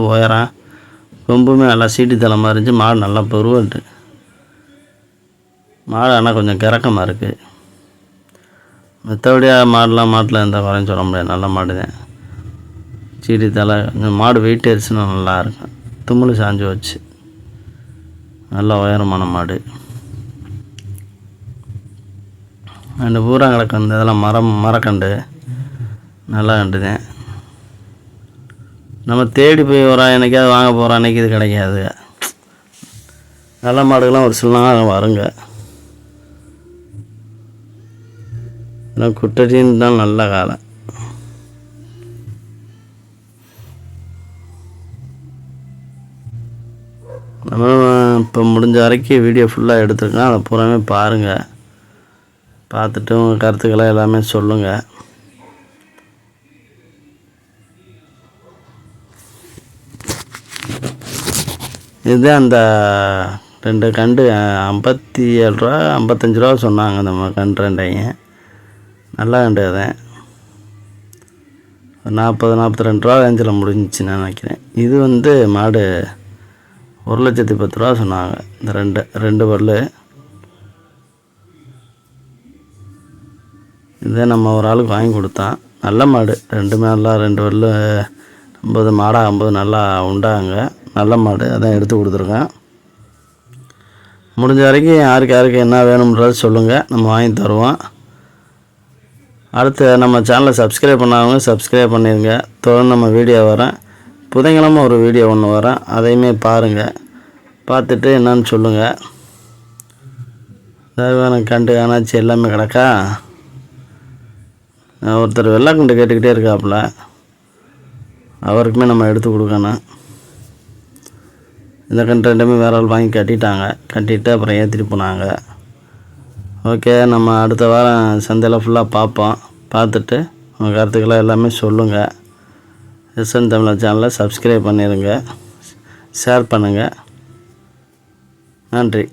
உயரம் கொம்புமே நல்லா சீட்டி தலை மாதிரி இருந்துச்சு. மாடு நல்லா பருவட்டு மாடு, ஆனால் கொஞ்சம் கிறக்கமாக இருக்குது. மற்றபடியாக மாட்டில் எந்த குறையும் சொல்ல முடியாது. நல்ல மாடு தான். சீட்டி தலை கொஞ்சம் மாடு வெயிட் ஏறிச்சுன்னா நல்லாயிருக்கும். தும்மல் சாஞ்சு வச்சு நல்ல உயரமான மாடு. அந்த பூராங்கடக்கண்டு இதெல்லாம் மரக்கண்டு நல்லா கண்டு தான். நம்ம தேடி போய் வரோம், என்றைக்காவது வாங்க போகிறோம், அன்றைக்கி இது கிடைக்காது. நல்ல மாடுகள்லாம் ஒரு சில நாள் வருங்க. எல்லாம் குட்டடின்னு தான் நல்ல காலம். நம்ம இப்போ முடிஞ்ச வரைக்கும் வீடியோ ஃபுல்லாக எடுத்துருக்கோம். அதை பூராமே பாருங்கள். பார்த்துட்டு உங்கள் கருத்துக்களை எல்லாமே சொல்லுங்கள். இதுதான் அந்த 2 கண்டு 57 ரூபா 55 ரூபா சொன்னாங்க. நம்ம கண்டு 2 நல்லா கண்டு. அதான் 40-42 ரூபா ரேஞ்சில் முடிஞ்சிச்சுன்னு நினைக்கிறேன். இது மாடு 1,10,000 சொன்னாங்க. இந்த ரெண்டு பல்லு. இதே நம்ம ஒரு ஆளுக்கு வாங்கி கொடுத்தான். நல்ல மாடு. 2 பல்லு 50 மாடாக 50 நல்லா உண்டாங்க. நல்ல மாடு. அதான் எடுத்து கொடுத்துருக்கேன். முடிஞ்ச வரைக்கும் யாருக்கு என்ன வேணும்ன்றது சொல்லுங்கள், நம்ம வாங்கி தருவோம். அடுத்து நம்ம சேனலை சப்ஸ்கிரைப் பண்ணாதவங்க சப்ஸ்கிரைப் பண்ணிடுங்க. தொடர்ந்து நம்ம வீடியோ வரேன். புதன்கிழமை ஒரு வீடியோ ஒன்று வரேன், அதையுமே பாருங்கள். பார்த்துட்டு என்னன்னு சொல்லுங்கள். தேவையான கண்டு ஆனாச்சு எல்லாமே கிடக்கா. ஒருத்தர் வெள்ளாக்கண்டு கேட்டுக்கிட்டே இருக்காப்புல, அவருக்குமே நம்ம எடுத்து கொடுக்கணும். இந்த கண்டு 2மே வேறு ஆள் வாங்கி கட்டிட்டு அப்புறம் ஏற்றிட்டு போனாங்க. ஓகே, நம்ம அடுத்த வாரம் சந்தையில் ஃபுல்லாக பார்ப்போம். பார்த்துட்டு உங்கள் கருத்துக்களை எல்லாமே சொல்லுங்கள். எஸ்என் தமிழ் சேனலை சப்ஸ்கிரைப் பண்ணிடுங்க, ஷேர் பண்ணுங்கள். நன்றி.